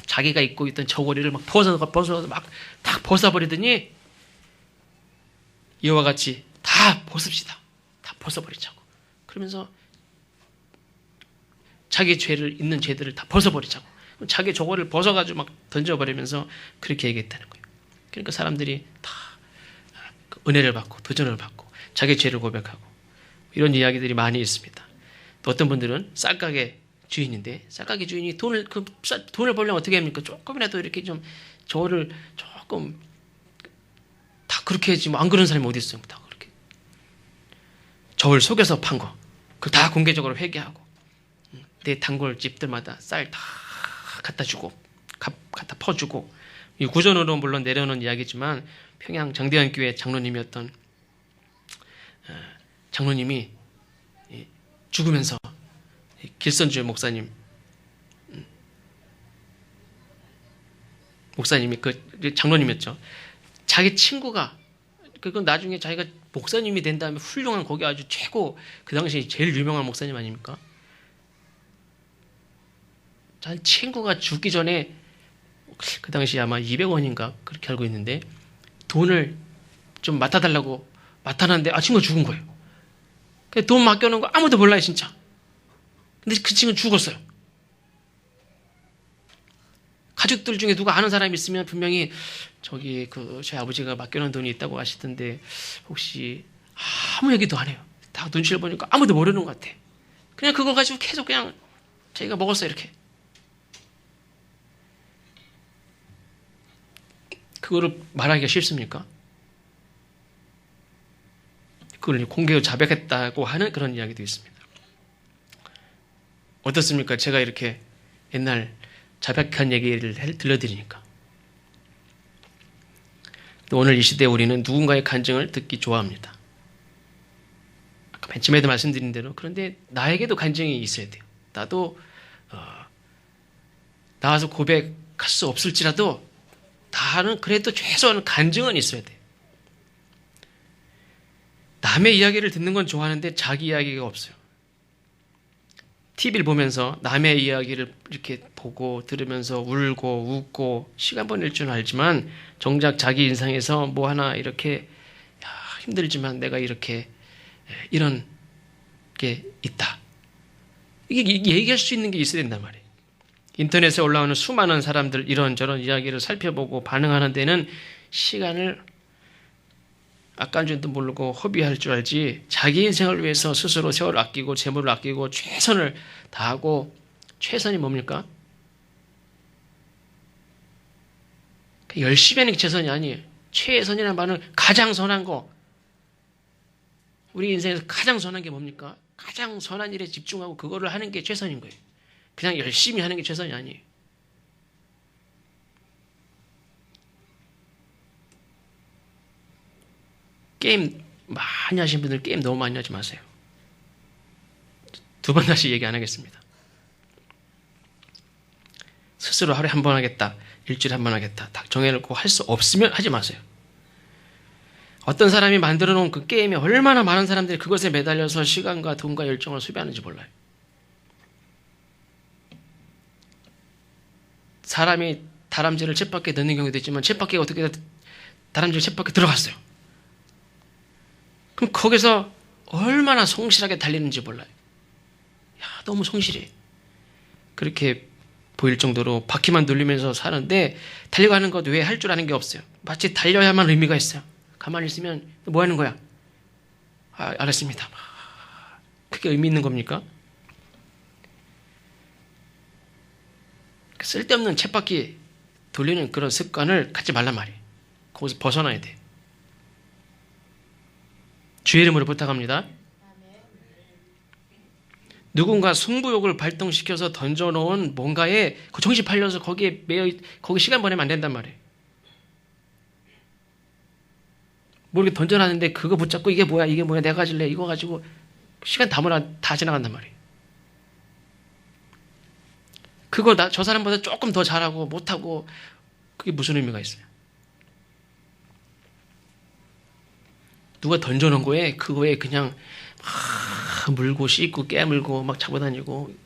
자기가 입고 있던 저고리를 막 벗어서 막 다 벗어버리더니, 이와 같이 다 벗읍시다. 다 벗어버리자고. 그러면서 자기 있는 죄들을 다 벗어버리자고. 자기 저고리를 벗어가지고 막 던져버리면서 그렇게 얘기했다는 거예요. 그러니까 사람들이 다 은혜를 받고 도전을 받고 자기 죄를 고백하고, 이런 이야기들이 많이 있습니다. 또 어떤 분들은 쌀가게 주인인데, 쌀가게 주인이 돈을 벌려면 어떻게 합니까? 조금이라도 이렇게 좀 저를 조금 다 그렇게 해야지, 안 그런 사람이 어디 있어요? 다 그렇게 저를 속여서 판 거, 그 다 공개적으로 회개하고, 내 단골 집들마다 쌀 다 갖다 주고 갖다 퍼주고. 이 구전으로 물론 내려오는 이야기지만, 평양 장대환교회 장로님이었던 장로님이 죽으면서 길선주 목사님이 그 장로님이었죠. 자기 친구가 그건 나중에 자기가 목사님이 된 다음에 훌륭한 거기 아주 최고 그 당시 제일 유명한 목사님 아닙니까? 자기 친구가 죽기 전에 그 당시 아마 200원인가 그렇게 알고 있는데 돈을 좀 맡아달라고 맡아놨는데 친구가 죽은 거예요. 돈 맡겨놓은 거 아무도 몰라요 진짜. 근데 그 친구는 죽었어요. 가족들 중에 누가 아는 사람이 있으면 분명히 저기 제 아버지가 맡겨놓은 돈이 있다고 하시던데 혹시 아무 얘기도 안 해요. 다 눈치를 보니까 아무도 모르는 것 같아. 그냥 그걸 가지고 계속 그냥 자기가 먹었어요 이렇게. 그거를 말하기가 쉽습니까? 그걸 공개로 자백했다고 하는 그런 이야기도 있습니다. 어떻습니까? 제가 이렇게 옛날 자백한 얘기를 들려드리니까. 오늘 이 시대에 우리는 누군가의 간증을 듣기 좋아합니다. 아까 맨 처음에도 말씀드린 대로 그런데 나에게도 간증이 있어야 돼요. 나도 나와서 고백할 수 없을지라도 다는 그래도 최소한 간증은 있어야 돼요. 남의 이야기를 듣는 건 좋아하는데 자기 이야기가 없어요. TV를 보면서 남의 이야기를 이렇게 보고 들으면서 울고 웃고 시간 보낼 줄 알지만 정작 자기 인생에서 뭐 하나 이렇게 힘들지만 내가 이렇게 이런 게 있다. 이게 얘기할 수 있는 게 있어야 된단 말이에요. 인터넷에 올라오는 수많은 사람들 이런저런 이야기를 살펴보고 반응하는 데는 시간을 아까운 줄도 모르고 허비할 줄 알지 자기 인생을 위해서 스스로 세월을 아끼고 재물을 아끼고 최선을 다하고 최선이 뭡니까? 열심히 하는 게 최선이 아니에요. 최선이라는 말은 가장 선한 거. 우리 인생에서 가장 선한 게 뭡니까? 가장 선한 일에 집중하고 그거를 하는 게 최선인 거예요. 그냥 열심히 하는 게 최선이 아니에요. 게임 많이 하신 분들 게임 너무 많이 하지 마세요. 두 번 다시 얘기 안 하겠습니다. 스스로 하루에 한 번 하겠다. 일주일에 한 번 하겠다. 딱 정해놓고 할 수 없으면 하지 마세요. 어떤 사람이 만들어 놓은 그 게임에 얼마나 많은 사람들이 그것에 매달려서 시간과 돈과 열정을 소비하는지 몰라요. 사람이 다람쥐를 쳇바퀴에 넣는 경우도 있지만 쳇바퀴가 어떻게 다람쥐가 쳇바퀴에 들어갔어요. 그럼 거기서 얼마나 성실하게 달리는지 몰라요. 너무 성실해. 그렇게 보일 정도로 바퀴만 돌리면서 사는데 달려가는 것 외에 할 줄 아는 게 없어요. 마치 달려야만 의미가 있어요. 가만히 있으면 뭐 하는 거야? 알았습니다. 그게 의미 있는 겁니까? 쓸데없는 쳇바퀴 돌리는 그런 습관을 갖지 말란 말이에요. 거기서 벗어나야 돼. 주의 이름으로 부탁합니다. 누군가 승부욕을 발동시켜서 던져놓은 뭔가에 정신 팔려서 거기 시간 보내면 안 된단 말이에요. 뭐 이렇게 던져놨는데 그거 붙잡고 이게 뭐야 내가 가질래 이거 가지고 시간 다 지나간단 말이에요. 그거 저 사람보다 조금 더 잘하고 못하고 그게 무슨 의미가 있어요? 누가 던져놓은 거에 그거에 그냥 막 물고 씻고 깨물고 막 잡아다니고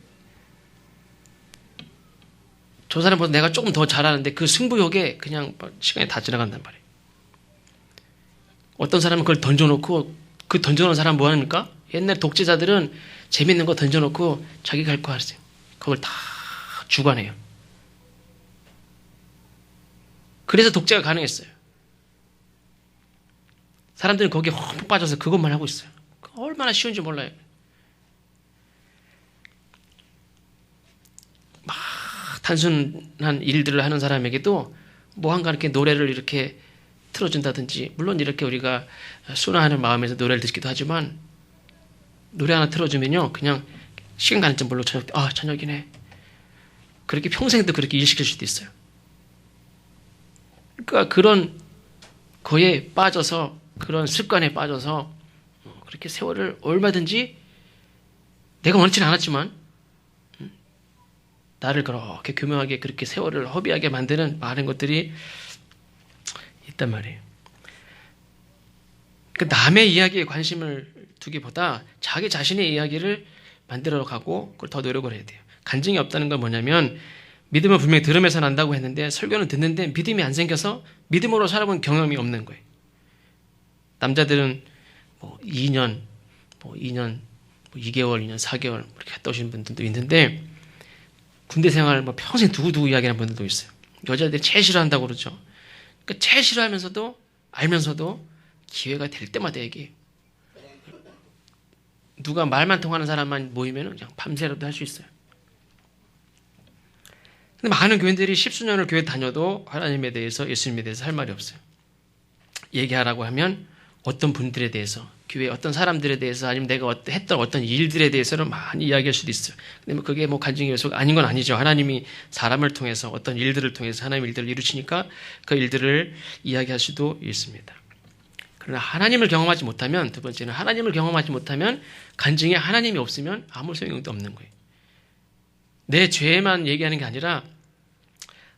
저 사람보다 내가 조금 더 잘하는데 그 승부욕에 그냥 시간이 다 지나간단 말이에요. 어떤 사람은 그걸 던져놓고 그 던져놓은 사람 뭐 합니까? 옛날 독재자들은 재밌는 거 던져놓고 자기가 할 거 하세요. 그걸 다 주관해요. 그래서 독재가 가능했어요. 사람들은 거기에 흠뻑 빠져서 그것만 하고 있어요. 얼마나 쉬운지 몰라요. 막 단순한 일들을 하는 사람에게도 뭐 한가 이렇게 노래를 이렇게 틀어준다든지, 물론 이렇게 우리가 순화하는 마음에서 노래를 듣기도 하지만 노래 하나 틀어주면요 그냥 시간 가는 줄 모르고 저녁이네 그렇게 평생도 그렇게 일시킬 수도 있어요. 그러니까 그런 거에 빠져서, 그런 습관에 빠져서 그렇게 세월을 얼마든지 내가 원치는 않았지만 나를 그렇게 교묘하게 그렇게 세월을 허비하게 만드는 많은 것들이 있단 말이에요. 그 남의 이야기에 관심을 두기보다 자기 자신의 이야기를 만들어 가고 그걸 더 노력을 해야 돼요. 간증이 없다는 건 뭐냐면 믿음은 분명히 들음에서 난다고 했는데 설교는 듣는데 믿음이 안 생겨서 믿음으로 살아본 경험이 없는 거예요. 남자들은 2년, 2년, 2개월, 2년, 4개월 이렇게 갔다 오신 분들도 있는데 군대 생활 평생 두고두고 이야기하는 분들도 있어요. 여자들이 제일 싫어한다고 그러죠. 그러니까 제일 싫어하면서도 알면서도 기회가 될 때마다 얘기해요. 누가 말만 통하는 사람만 모이면 그냥 밤새라도 할 수 있어요. 근데 많은 교인들이 10수년을 교회 다녀도 하나님에 대해서, 예수님에 대해서 할 말이 없어요. 얘기하라고 하면 어떤 분들에 대해서, 교회 어떤 사람들에 대해서, 아니면 내가 했던 어떤 일들에 대해서는 많이 이야기할 수도 있어요. 근데 그게 간증의 요소가 아닌 건 아니죠. 하나님이 사람을 통해서 어떤 일들을 통해서 하나님의 일들을 이루시니까 그 일들을 이야기할 수도 있습니다. 그러나 하나님을 경험하지 못하면, 두 번째는 하나님을 경험하지 못하면 간증에 하나님이 없으면 아무 소용도 없는 거예요. 내 죄만 얘기하는 게 아니라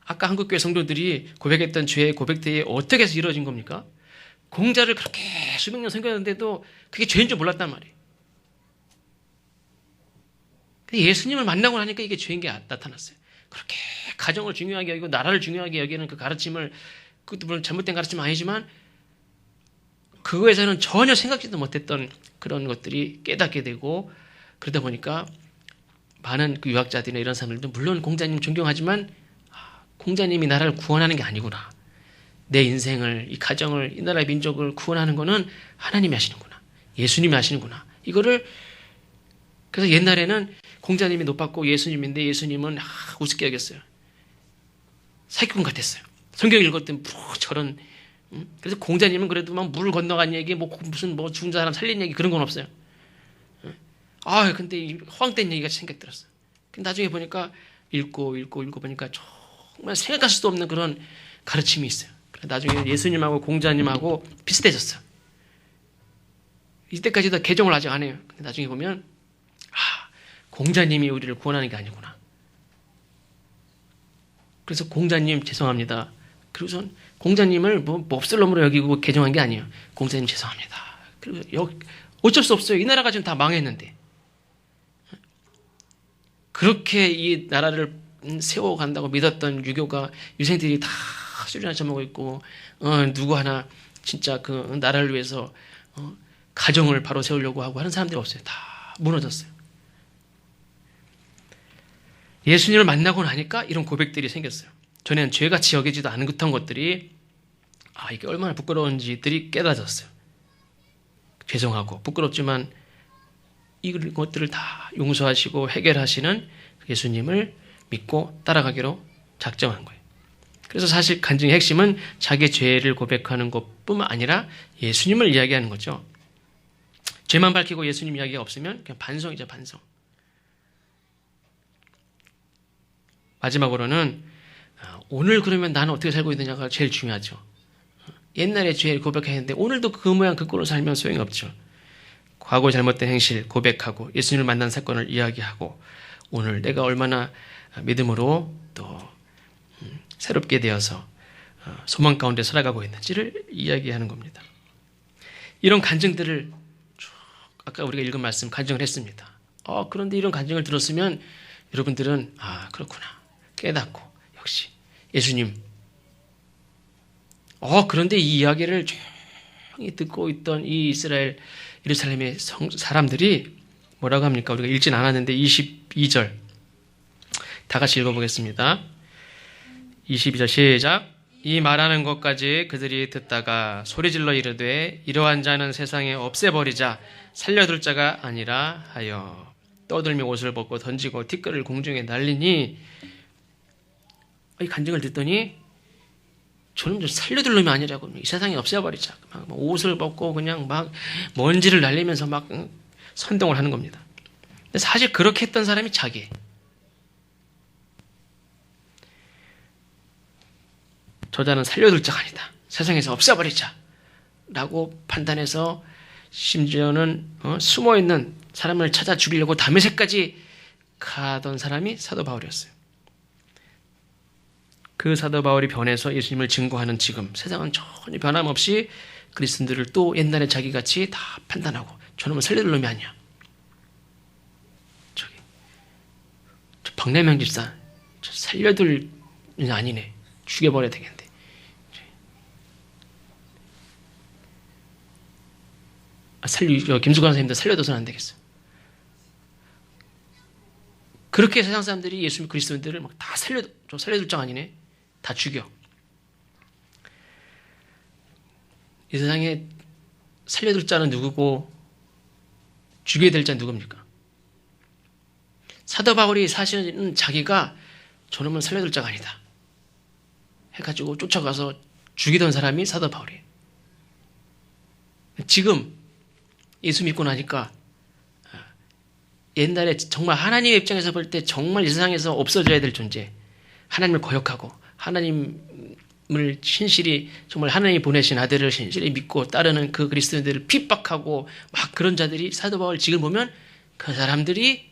아까 한국교회 성도들이 고백했던 죄의 고백들이 어떻게 해서 이루어진 겁니까? 공자를 그렇게 수백 년 섬겼는데도 그게 죄인 줄 몰랐단 말이에요. 예수님을 만나고 나니까 이게 죄인 게 나타났어요. 그렇게 가정을 중요하게 여기고 나라를 중요하게 여기는 그 가르침을, 그것도 물론 잘못된 가르침은 아니지만 그거에서는 전혀 생각지도 못했던 그런 것들이 깨닫게 되고, 그러다 보니까 많은 그 유학자들이나 이런 사람들도 물론 공자님 존경하지만 공자님이 나라를 구원하는 게 아니구나. 내 인생을, 이 가정을, 이 나라의 민족을 구원하는 거는 하나님이 하시는구나. 예수님이 하시는구나. 이거를, 그래서 옛날에는 공자님이 높았고 예수님인데 예수님은 우습게 여겼어요. 사기꾼 같았어요. 성경 읽었더니 저런, 그래서 공자님은 그래도 막 물 건너간 얘기, 무슨 죽은 사람 살린 얘기 그런 건 없어요. 근데 허황된 얘기가 생각 들었어요. 근데 나중에 보니까 읽고 보니까 정말 생각할 수도 없는 그런 가르침이 있어요. 나중에 예수님하고 공자님하고 비슷해졌어요. 이때까지도 개종을 아직 안 해요. 근데 나중에 보면 공자님이 우리를 구원하는 게 아니구나. 그래서 공자님 죄송합니다. 그리고서 공자님을 몹쓸 놈으로 여기고 개종한 게 아니에요. 공자님 죄송합니다. 그리고 어쩔 수 없어요. 이 나라가 지금 다 망했는데. 그렇게 이 나라를 세워간다고 믿었던 유생들이 다 술이나 처먹고 있고, 누구 하나 진짜 그 나라를 위해서 가정을 바로 세우려고 하고 하는 사람들이 없어요. 다 무너졌어요. 예수님을 만나고 나니까 이런 고백들이 생겼어요. 전에는 죄같이 여기지도 않은 듯한 것들이 이게 얼마나 부끄러운지들이 깨달아졌어요. 죄송하고 부끄럽지만 이런 것들을 다 용서하시고 해결하시는 예수님을 믿고 따라가기로 작정한 거예요. 그래서 사실 간증의 핵심은 자기 죄를 고백하는 것뿐만 아니라 예수님을 이야기하는 거죠. 죄만 밝히고 예수님 이야기가 없으면 그냥 반성이죠, 반성. 마지막으로는 오늘 그러면 나는 어떻게 살고 있느냐가 제일 중요하죠. 옛날에 죄를 고백했는데 오늘도 그 모양 그 꼴로 살면 소용이 없죠. 과거 잘못된 행실 고백하고 예수님을 만난 사건을 이야기하고 오늘 내가 얼마나 믿음으로 또 새롭게 되어서 소망 가운데 살아가고 있는지를 이야기하는 겁니다. 이런 간증들을 쭉 아까 우리가 읽은 말씀 간증을 했습니다. 그런데 이런 간증을 들었으면 여러분들은 그렇구나 깨닫고 역시 예수님. 그런데 이 이야기를 조용히 듣고 있던 이 이스라엘 예루살렘의 사람들이 뭐라고 합니까? 우리가 읽진 않았는데 22절 다 같이 읽어보겠습니다. 22절 시작. 이 말하는 것까지 그들이 듣다가 소리질러 이르되 이러한 자는 세상에 없애버리자 살려둘 자가 아니라 하여 떠들며 옷을 벗고 던지고 티끌을 공중에 날리니 이 간증을 듣더니 저는 살려둘 놈이 아니라고 이 세상에 없애버리자 막 옷을 벗고 그냥 막 먼지를 날리면서 막 선동을 하는 겁니다. 근데 사실 그렇게 했던 사람이 자기예요. 저자는 살려둘 자가 아니다. 세상에서 없애버리자 라고 판단해서 심지어는 숨어있는 사람을 찾아 죽이려고 다메섹까지 가던 사람이 사도 바울이었어요. 그 사도 바울이 변해서 예수님을 증거하는 지금 세상은 전혀 변함없이 그리스도인들을 또 옛날에 자기같이 다 판단하고 저놈은 살려둘 놈이 아니야. 저 박래명 집사 저 살려둘 놈이 아니네. 죽여버려야 되겠는데. 김수관 선생님도 살려둬서는 안 되겠어요. 그렇게 세상 사람들이 예수 그리스도인들을 막 다 살려둘 장 아니네. 다 죽여. 이 세상에 살려둘 자는 누구고 죽여야 될 자는 누굽니까? 사도 바울이 사실은 자기가 저놈은 살려둘 자가 아니다 해가지고 쫓아가서 죽이던 사람이 사도 바울이에요. 지금 예수 믿고 나니까 옛날에 정말 하나님의 입장에서 볼 때 정말 이 세상에서 없어져야 될 존재, 하나님을 거역하고 하나님을 신실히 정말 하나님이 보내신 아들을 신실히 믿고 따르는 그 그리스도인들을 핍박하고 막 그런 자들이 사도 바울 지금 보면 그 사람들이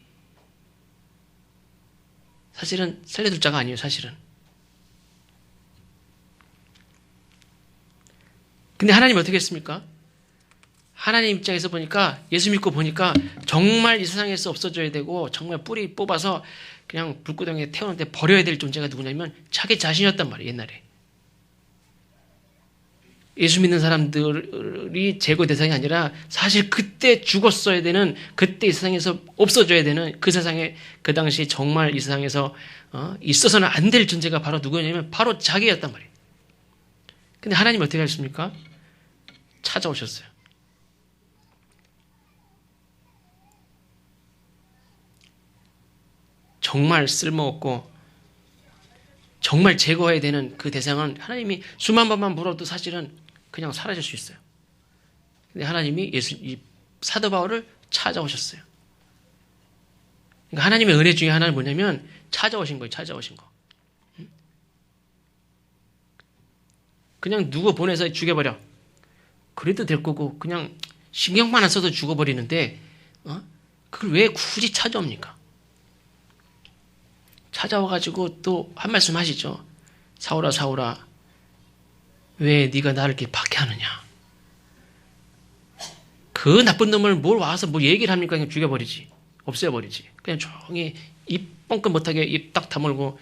사실은 살려둘 자가 아니에요. 사실은. 근데 하나님 어떻게 했습니까? 하나님 입장에서 보니까 예수 믿고 보니까 정말 이 세상에서 없어져야 되고 정말 뿌리 뽑아서 그냥 불구덩이에 태우는데 버려야 될 존재가 누구냐면 자기 자신이었단 말이에요. 옛날에. 예수 믿는 사람들이 제거 대상이 아니라 사실 그때 죽었어야 되는, 그때 이 세상에서 없어져야 되는, 그 세상에 그 당시 정말 이 세상에서 있어서는 안 될 존재가 바로 누구냐면 바로 자기였단 말이에요. 근데 하나님 어떻게 하셨습니까? 찾아오셨어요. 정말 쓸모없고 정말 제거해야 되는 그 대상은 하나님이 수만 번만 물어도 사실은 그냥 사라질 수 있어요. 근데 하나님이 이 사도 바울을 찾아오셨어요. 그러니까 하나님의 은혜 중에 하나는 뭐냐면 찾아오신 거예요. 찾아오신 거. 그냥 누구 보내서 죽여버려. 그래도 될 거고 그냥 신경만 안 써도 죽어버리는데 그걸 왜 굳이 찾아옵니까? 찾아와가지고 또 한 말씀 하시죠. 사울아 사울아 왜 네가 나를 이렇게 박해하느냐. 그 나쁜 놈을 뭘 와서 뭐 얘기를 합니까? 그냥 죽여버리지. 없애버리지. 그냥 조용히 입 뻥끗 못하게 입 딱 다물고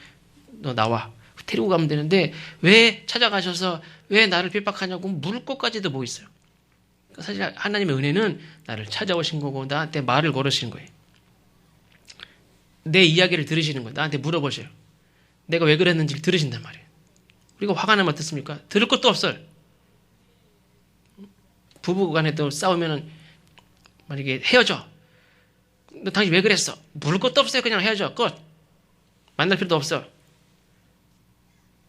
너 나와. 데리고 가면 되는데 왜 찾아가셔서 왜 나를 핍박하냐고 물을 것까지도 뭐 있어요. 사실 하나님의 은혜는 나를 찾아오신 거고 나한테 말을 걸으시는 거예요. 내 이야기를 들으시는 거예요. 나한테 물어보셔요. 내가 왜 그랬는지 들으신단 말이에요. 우리가 화가 나면 어떻습니까? 들을 것도 없어요. 부부간에도 싸우면은 만약에 헤어져. 너 당신 왜 그랬어? 물을 것도 없어요. 그냥 헤어져. 끝. 만날 필요도 없어.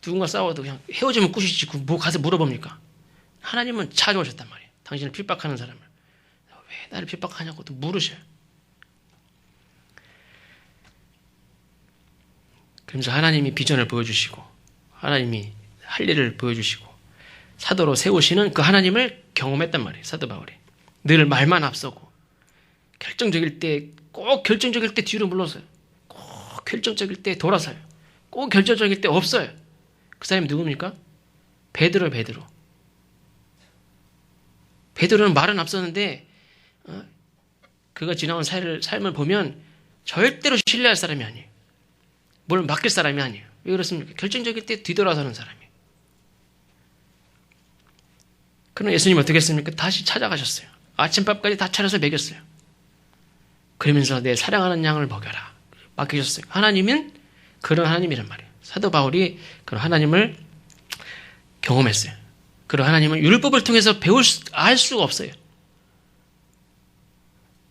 누군가 싸워도 그냥 헤어지면 끝이지. 뭐 가서 물어봅니까? 하나님은 찾아오셨단 말이에요. 당신을 핍박하는 사람을. 왜 나를 핍박하냐고 또 물으셔요. 그러면서 하나님이 비전을 보여주시고 하나님이 할 일을 보여주시고 사도로 세우시는 그 하나님을 경험했단 말이에요. 사도 바울이. 늘 말만 앞서고 결정적일 때 꼭 결정적일 때 뒤로 물러서요. 꼭 결정적일 때 돌아서요. 꼭 결정적일 때 없어요. 그 사람이 누굽니까? 베드로. 베드로는 말은 앞섰는데 그가 지나온 삶을 보면 절대로 신뢰할 사람이 아니에요. 뭘 맡길 사람이 아니에요. 왜 그렇습니까? 결정적일 때 뒤돌아서는 사람이에요. 그러나 예수님 어떻게 했습니까? 다시 찾아가셨어요. 아침밥까지 다 차려서 먹였어요. 그러면서 내 사랑하는 양을 먹여라. 맡기셨어요. 하나님은 그런 하나님이란 말이에요. 사도 바울이 그런 하나님을 경험했어요. 그런 하나님을 율법을 통해서 알 수가 없어요.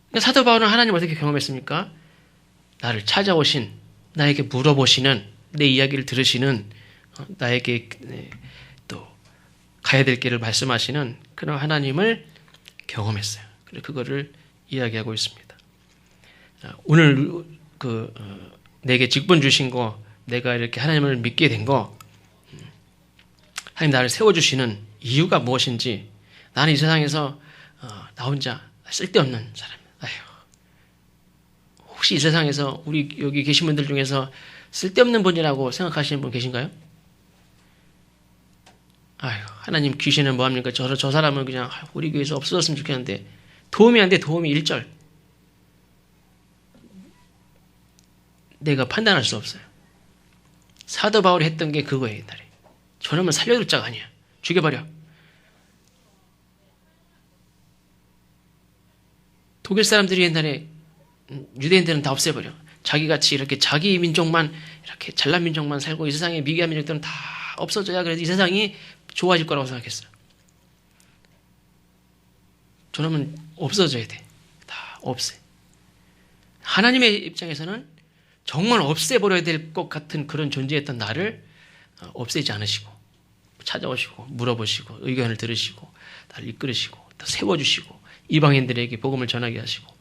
그러니까 사도 바울은 하나님을 어떻게 경험했습니까? 나를 찾아오신, 나에게 물어보시는, 내 이야기를 들으시는, 나에게 또 가야 될 길을 말씀하시는 그런 하나님을 경험했어요. 그래서 그거를 이야기하고 있습니다. 오늘 내게 직분 주신 거, 내가 이렇게 하나님을 믿게 된 거, 하나님 나를 세워주시는 이유가 무엇인지, 나는 이 세상에서 나 혼자 쓸데없는 사람, 혹시 이 세상에서 우리 여기 계신 분들 중에서 쓸데없는 분이라고 생각하시는 분 계신가요? 아유, 하나님 귀신은 뭐합니까? 저 사람은 그냥 우리 교회에서 없어졌으면 좋겠는데 도움이 안 돼. 도움이 1절. 내가 판단할 수 없어요. 사도 바울이 했던 게 그거예요. 옛날에. 저놈은 살려둘 자가 아니야. 죽여버려. 독일 사람들이 옛날에 유대인들은 다 없애버려. 자기같이 이렇게 자기 민족만 이렇게 잘난 민족만 살고 이 세상의 미개한 민족들은 다 없어져야 그래도 이 세상이 좋아질 거라고 생각했어요. 저놈은 없어져야 돼. 다 없애. 하나님의 입장에서는 정말 없애버려야 될 것 같은 그런 존재였던 나를 없애지 않으시고 찾아오시고 물어보시고 의견을 들으시고 나를 이끌으시고 또 세워주시고 이방인들에게 복음을 전하게 하시고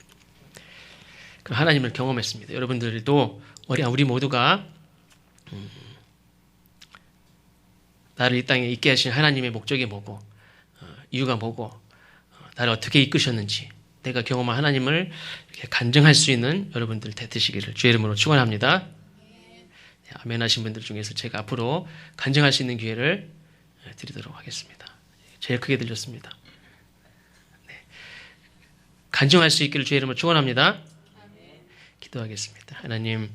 그 하나님을 경험했습니다. 여러분들도 우리 모두가 나를 이 땅에 있게 하신 하나님의 목적이 뭐고 이유가 뭐고 나를 어떻게 이끄셨는지 내가 경험한 하나님을 이렇게 간증할 수 있는 여러분들 되시기를 주의 이름으로 축원합니다. 아멘 하신 분들 중에서 제가 앞으로 간증할 수 있는 기회를 드리도록 하겠습니다. 제일 크게 들렸습니다. 네. 간증할 수 있기를 주의 이름으로 축원합니다. 기도하겠습니다. 하나님